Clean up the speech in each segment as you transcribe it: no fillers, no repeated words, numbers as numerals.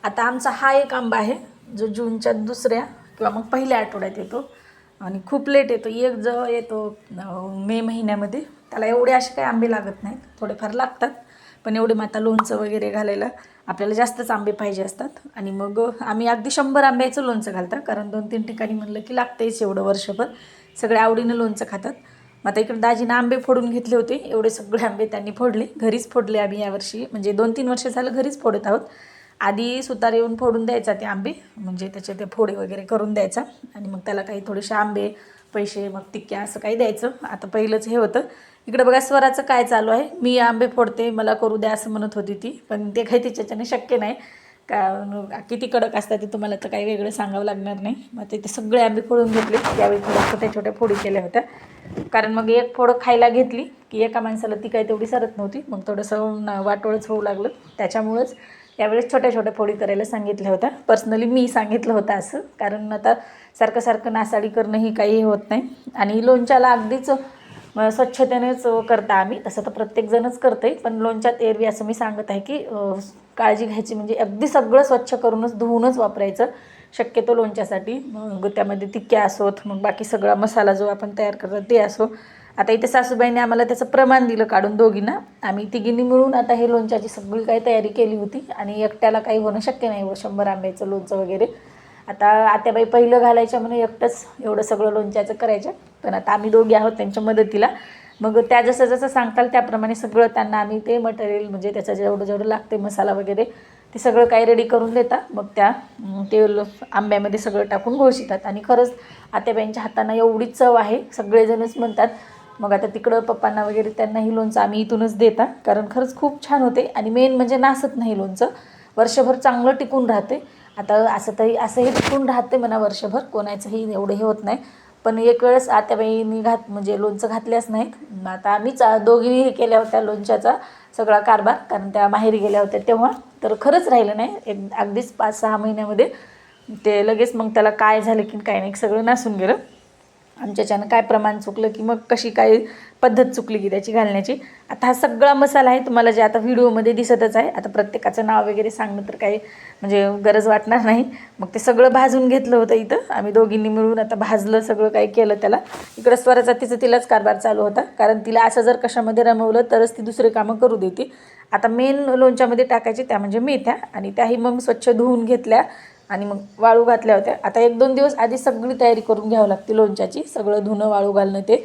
आता आमचा हा एक आंबा आहे जो जूनच्या दुसऱ्या किंवा मग पहिल्या आठवड्यात येतो आणि खूप लेट येतो. एक जो येतो मे महिन्यामध्ये. त्याला एवढे असे काही आंबे लागत नाहीत, थोडेफार लागतात, पण एवढे मग आता लोणचं वगैरे घालायला आपल्याला जास्तच आंबे पाहिजे असतात. आणि मग आम्ही अगदी 100 आंब्याचं लोणचं घालतात, कारण 2-3 ठिकाणी म्हणलं की लागतेच एवढं वर्षभर. सगळे आवडीनं लोणचं खातात. मग आता इकडे दाजीनं आंबे फोडून घेतले होते, एवढे सगळे आंबे त्यांनी फोडले. घरीच फोडले आम्ही यावर्षी, म्हणजे 2-3 वर्ष झालं घरीच फोडत आहोत. आधी सुतार येऊन फोडून द्यायचा ते आंबे, म्हणजे त्याचे ते फोडे वगैरे करून द्यायचा आणि मग त्याला काही थोडेसे आंबे पैसे मग टिक्क्या असं काही द्यायचं. आता पहिलंच हे होतं. इकडं बघा स्वराचं काय चालू आहे. मी आंबे फोडते, मला करू द्या असं म्हणत होती ती, पण ते काही तिच्याच्याने शक्य नाही. का किती कडक असतात ते तुम्हाला तर काही वेगळं सांगावं लागणार नाही. मग ते सगळे आंबे फोडून घेतले. त्यावेळी थोड्या छोट्या छोट्या फोडी केल्या होत्या, कारण मग एक फोडं खायला घेतली की एका माणसाला ती काही तेवढी सरत नव्हती. मग थोडंसं वाटोळच होऊ लागलं. त्याच्यामुळंच त्यावेळेस छोट्या छोट्या फोडी करायला सांगितल्या होत्या. पर्सनली मी सांगितलं होतं असं, कारण आता सारखं सारखं नासाडी करणं ही काही होत नाही. आणि लोणच्याला अगदीच स्वच्छतेनेच करता आम्ही, तसं तर प्रत्येकजणच करते, पण लोणच्यात एरवी असं मी सांगत आहे की काळजी घ्यायची, म्हणजे अगदी सगळं स्वच्छ करूनच धुवूनच वापरायचं शक्यतो लोणच्यासाठी. मग त्यामध्ये टिक्क्या असोत, मग बाकी सगळा मसाला जो आपण तयार करतो ते असो. आता इथे सासूबाईंनी आम्हाला त्याचं प्रमाण दिलं काढून दोघींना. आम्ही तिघींनी मिळून आता हे लोणच्याची सगळी काही तयारी केली होती, आणि एकट्याला काही होणं शक्य नाही 100 आंब्याचं लोणचं वगैरे. आता आत्याबाई पहिलं घालायच्या म्हणून एकटंच एवढं सगळं लोणच्याचं करायचं, पण आता आम्ही दोघी आहोत त्यांच्या मदतीला. मग त्या जसं जसं सांगताल त्याप्रमाणे सगळं त्यांना आम्ही ते मटेरियल, म्हणजे त्याचं जेवढं जेवढं लागते मसाला वगैरे ते सगळं काही रेडी करून देतात. मग त्या ते आंब्यामध्ये सगळं टाकून घोळशितात. आणि खरंच आत्याबाईंच्या हातांना एवढी चव आहे, सगळेजणच म्हणतात. मग आता तिकडं पप्पांना वगैरे त्यांनाही लोणचं आम्ही इथूनच देता, कारण खरंच खूप छान होते. आणि मेन म्हणजे नासत नाही लोणचं, वर्षभर चांगलं टिकून राहते. आता असंही टिकून राहते म्हणा वर्षभर, कोणाचंही एवढं हे होत नाही. पण एक वेळेस आत्याबाईंनी म्हणजे लोणचं घातल्याच नाहीत. आता आम्हीच दोघींनी हे केल्या होत्या लोणच्याचा सगळा कारभार, कारण त्या माहेरी गेल्या होत्या तेव्हा. तर खरंच राहिलं नाही, अगदीच 5-6 महिन्यामध्ये ते लगेच मग त्याला काय झालं की काय नाही सगळं नासून गेलं. आमच्याच्यानं काय प्रमाण चुकलं की मग कशी काय पद्धत चुकली की त्याची घालण्याची. आता हा सगळा मसाला आहे तुम्हाला जे आता व्हिडिओमध्ये दिसतच आहे. आता प्रत्येकाचं नाव वगैरे सांगणं तर काही म्हणजे गरज वाटणार नाही. मग ते सगळं भाजून घेतलं होतं इथं आम्ही दोघींनी मिळून. आता भाजलं सगळं काही केलं त्याला. इकडं स्वराचा तिलाच कारभार चालू होता, कारण तिला असं जर कशामध्ये रमवलं तरच ती दुसरे कामं करू देते. आता मेन लोणच्यामध्ये टाकायची त्या म्हणजे मेथ्या, आणि त्याही मग स्वच्छ धुवून घेतल्या आणि मग वाळू घातल्या होत्या. आता 1-2 दिवस आधी सगळी तयारी करून घ्यावी लागते लोणच्याची, सगळं धुणं वाळू घालणं ते.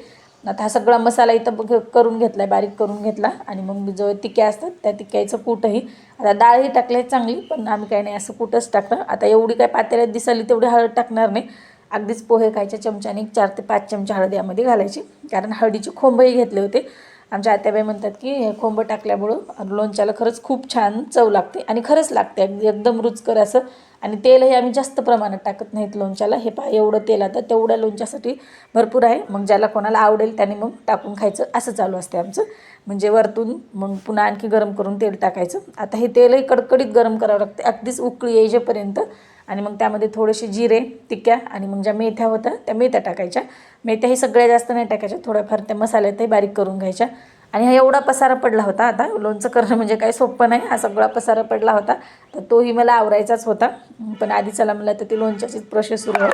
आता हा सगळा मसाला इथं करून घेतला, बारीक करून घेतला. आणि मग जो तिक्या असतात त्या तिक्याचं कूटही, आता डाळही टाकली चांगली, पण आम्ही काही नाही असं कूटच टाकलं. आता एवढी काय पातेल्यात दिसाली तेवढी हळद टाकणार नाही. अगदीच पोहे खायच्या चमच्याने 4 ते 5 चमचे हळद यामध्ये घालायची, कारण हळदीचे खोंबही घेतले होते. आमच्या आत्याबाई म्हणतात की हे खोंबं टाकल्यामुळं लोणच्याला खरंच खूप छान चव लागते, आणि खरंच लागते एकदम रुचकर असं. आणि तेलही आम्ही जास्त प्रमाणात टाकत नाहीत लोणच्याला. हे एवढं तेल आता तेवढ्या लोणच्यासाठी भरपूर आहे. मग ज्याला कोणाला आवडेल त्याने मग टाकून खायचं असं चालू असते आमचं. म्हणजे वरतून मग पुन्हा आणखी गरम करून तेल टाकायचं. आता हे तेलही कडकडीत गरम करावं लागते, अगदीच उकळी येईपर्यंत. आणि मग त्यामध्ये थोडेसे जिरे, टिक्या, आणि मग ज्या मेथ्या होत्या त्या मेथ्या टाकायच्या. मेथ्याही सगळ्या जास्त नाही टाकायच्या, थोड्याफार त्या मसाल्यातही बारीक करून घ्यायच्या. आणि हा एवढा पसारा पडला होता. आता लोणचं करणं म्हणजे काही सोपं नाही, हा सगळा पसारा पडला होता. तर तोही मला आवरायचाच होता. पण आधी चला मला तर ती लोणच्याचीच प्रोसेस सुरू आहे.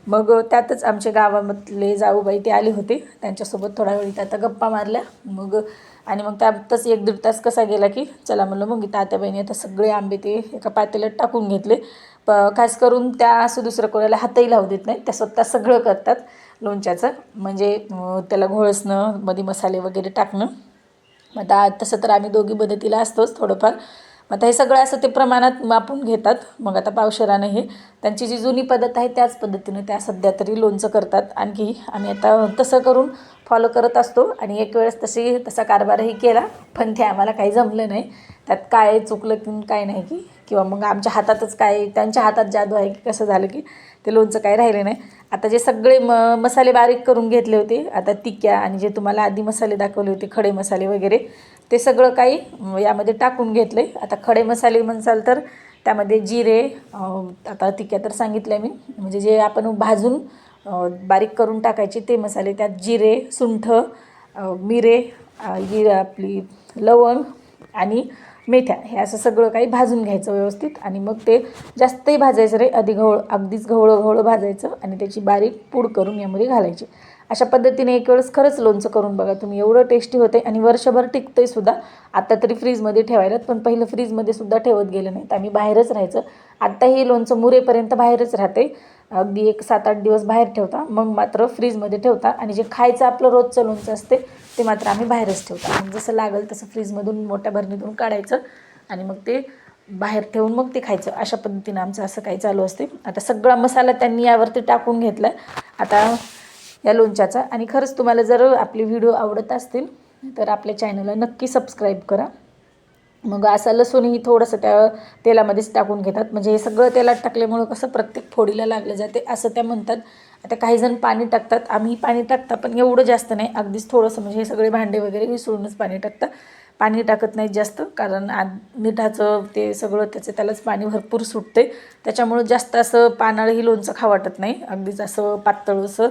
मग त्यातच आमच्या गावामधले जाऊबाई ते आले होते, त्यांच्यासोबत थोडा वेळ आता गप्पा मारल्या. मग आणि मग त्यातच 1-1.5 तास कसा गेला की चला म्हणलं मग तात्याबाईने आता सगळे आंबे ते एका पातेल्यात टाकून घेतले. खास करून त्या असं दुसरं कोणाला हातही लावू देत नाही, त्या स्वतः सगळं करतात लोणच्याचं. म्हणजे त्याला घोळसणं, मध्ये मसाले वगैरे टाकणं. मग तसं तर आम्ही दोघी मदतीला असतोच थोडंफार. मग आता हे सगळं असं ते प्रमाणात मापून घेतात. मग आता पावशेरानं हे त्यांची जी जुनी पद्धत आहे त्याच पद्धतीनं त्या सध्या तरी लोणचं करतात. आणखी आम्ही आता तसं करून फॉलो करत असतो. आणि एक वेळेस तसा कारभारही केला, पण ते आम्हाला काही जमलं नाही. त्यात काय चुकलं की काय नाही की, किंवा मग आमच्या हातातच काय त्यांच्या हातात जादू आहे की कसं झालं की ते लोणचं काही राहिले नाही. आता जे सगळे मसाले बारीक करून घेतले होते, आता तिक्या आणि जे तुम्हाला आधी मसाले दाखवले होते खडे मसाले वगैरे, ते सगळं काही यामध्ये टाकून घेतले. आता खडे मसाले म्हणसाल तर त्यामध्ये जिरे, आता तिक्या तर सांगितलं मी, म्हणजे जे आपण भाजून बारीक करून टाकायचे ते मसाले. त्यात जिरे, सुंठ, मिरे, आपली लवंग, आणि मेथ्या हे असं सगळं काही भाजून घ्यायचं व्यवस्थित. आणि मग ते जास्तही भाजायचं रे, अगदीच गव्हळं भाजायचं आणि त्याची बारीक पूड करून यामध्ये घालायची. अशा पद्धतीने एक वेळेस खरंच लोणचं करून बघा तुम्ही, एवढं टेस्टी होते आणि वर्षभर टिकतंय सुद्धा. आता तरी फ्रीजमध्ये ठेवायला, पण पहिलं फ्रीजमध्ये सुद्धा ठेवत गेलं नाही, तर आम्ही बाहेरच राहायचं. आत्ता हे लोणचं मुरेपर्यंत बाहेरच राहते, अगदी एक 7-8 दिवस बाहेर ठेवता, मग मात्र फ्रीजमध्ये ठेवता. आणि जे खायचं आपलं रोजचं लोणचं असते ते मात्र आम्ही बाहेरच ठेवता. मग जसं लागेल तसं फ्रीजमधून मोठ्या भरणीतून काढायचं आणि मग ते बाहेर ठेवून मग ते खायचं. अशा पद्धतीनं आमचं असं काही चालू असते. आता सगळा मसाला त्यांनी यावरती टाकून घेतला आता या लोणच्याचा. आणि खरंच तुम्हाला जर आपले व्हिडिओ आवडत असतील तर आपल्या चॅनलला नक्की सबस्क्राईब करा. मग असं लसूणही थोडंसं त्या तेलामध्येच टाकून घेतात, म्हणजे हे सगळं तेलात टाकल्यामुळं कसं प्रत्येक फोडीला लागलं जाते असं त्या म्हणतात. आता काही जण पाणी टाकतात, आम्ही पाणी टाकता पण एवढं जास्त नाही, अगदीच थोडंसं, म्हणजे हे सगळे भांडे वगैरे विसरूनच पाणी टाकतं. पाणी टाकत नाहीत जास्त, कारण मिठाचं ते सगळं त्यालाच पाणी भरपूर सुटते, त्याच्यामुळं जास्त असं पानाळंही लोणचं खावं वाटत नाही. अगदीच असं पातळसं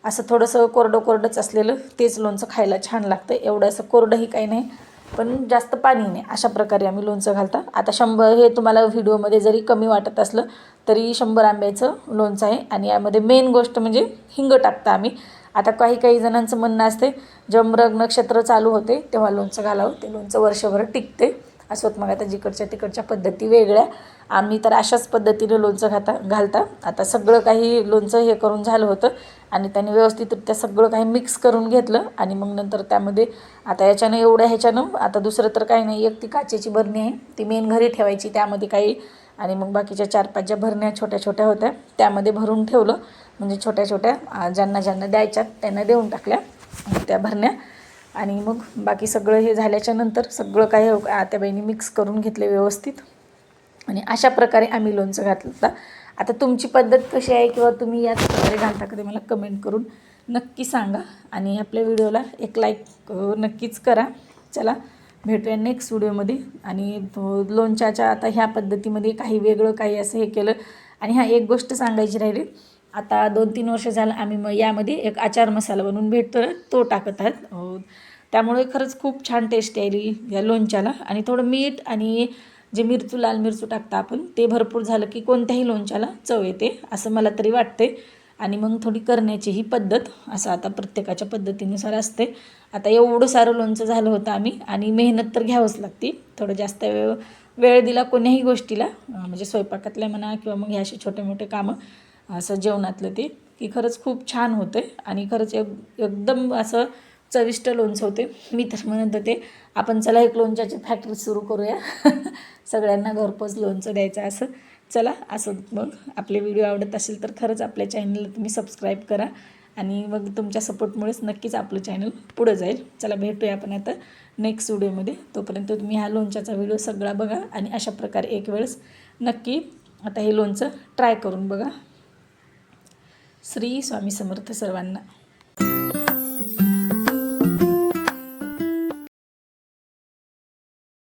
असं थोडंसं कोरडंच असलेलं तेच लोणचं खायला छान लागतं. एवढं असं कोरडंही काही नाही पण जास्त पाणी नाही, अशा प्रकारे आम्ही लोणचं घालता. आता 100 हे तुम्हाला व्हिडिओमध्ये जरी कमी वाटत असलं तरी 100 आंब्याचं लोणचं आहे. आणि यामध्ये मेन गोष्ट म्हणजे हिंग टाकता आम्ही. आता काही जणांचं म्हणणं असते जेव्हा मृग नक्षत्र चालू होते तेव्हा लोणचं घालावं, ते लोणचं वर्षभर टिकते असोत. मग आता जिकडच्या तिकडच्या पद्धती वेगळ्या, आम्ही तर अशाच पद्धतीने लोणचं घालता. आता सगळं काही लोणचं हे करून झालं होतं आणि त्याने व्यवस्थितरित्या सगळं काही मिक्स करून घेतलं. आणि मग नंतर त्यामध्ये आता ह्याच्यानं आता दुसरं तर काही नाही, एक ती काचेची बरणी आहे ती मेन घरी ठेवायची, त्यामध्ये काही. आणि मग बाकीच्या 4-5 ज्या भरण्या छोट्या होत्या त्यामध्ये भरून ठेवलं, म्हणजे छोट्या ज्यांना द्यायच्यात त्यांना देऊन टाकल्या त्या भरण्या. आणि मग बाकी सगळं हे झाल्याच्या नंतर सगळं काही आत्याबाईंनी मिक्स करून घेतले व्यवस्थित. आणि अशा प्रकारे आम्ही लोणचं घातलं. आता तुमची पद्धत कशी आहे किंवा तुम्ही याच प्रकारे घालता का ते मला कमेंट करून नक्की सांगा. आणि आपल्या व्हिडिओला एक लाईक नक्कीच करा. चला भेटूया नेक्स्ट व्हिडिओमध्ये. आणि लोणच्याच्या आता ह्या पद्धतीमध्ये काही वेगळं काही असं हे केलं. आणि एक गोष्ट सांगायची राहिली, आता 2-3 वर्ष झालं आम्ही यामध्ये एक आचार मसाला बनवून भेटतो ना, तो टाकत आहात. त्यामुळे खरंच खूप छान टेस्ट यायली या लोणच्याला. आणि थोडं मीठ आणि जे लाल मिरचू टाकता आपण ते भरपूर झालं की कोणत्याही लोणच्याला चव येते असं मला तरी वाटते. आणि मग थोडी करण्याची ही पद्धत असं आता प्रत्येकाच्या पद्धतीनुसार असते. आता एवढं सारं लोणचं झालं होतं आम्ही, आणि मेहनत तर घ्यावंच लागते. थोडं जास्त वेळ दिला कोण्याही गोष्टीला, म्हणजे स्वयंपाकातल्या म्हणा किंवा मग हे असे छोटे मोठे कामं असं जेवणातलं ते, की खरंच खूप छान होते. आणि खरंच एकदम असं चविष्ट लोणचं होते. मी तर म्हणत होते आपण चला एक लोणच्याची फॅक्टरी सुरू करूया सगळ्यांना घरपोच लोणचं द्यायचं असं. चला असं मग आपले व्हिडिओ आवडत असेल तर खरंच आपल्या चॅनलला तुम्ही सबस्क्राईब करा. आणि मग तुमच्या सपोर्टमुळेच नक्कीच आपलं चॅनल पुढं जाईल. चला भेटूया आपण आता नेक्स्ट व्हिडिओमध्ये. तोपर्यंत तुम्ही ह्या लोणच्याचा व्हिडिओ सगळा बघा आणि अशा प्रकारे एक वेळेस नक्की आता हे लोणचं ट्राय करून बघा. श्री स्वामी समर्थ सर्वांना.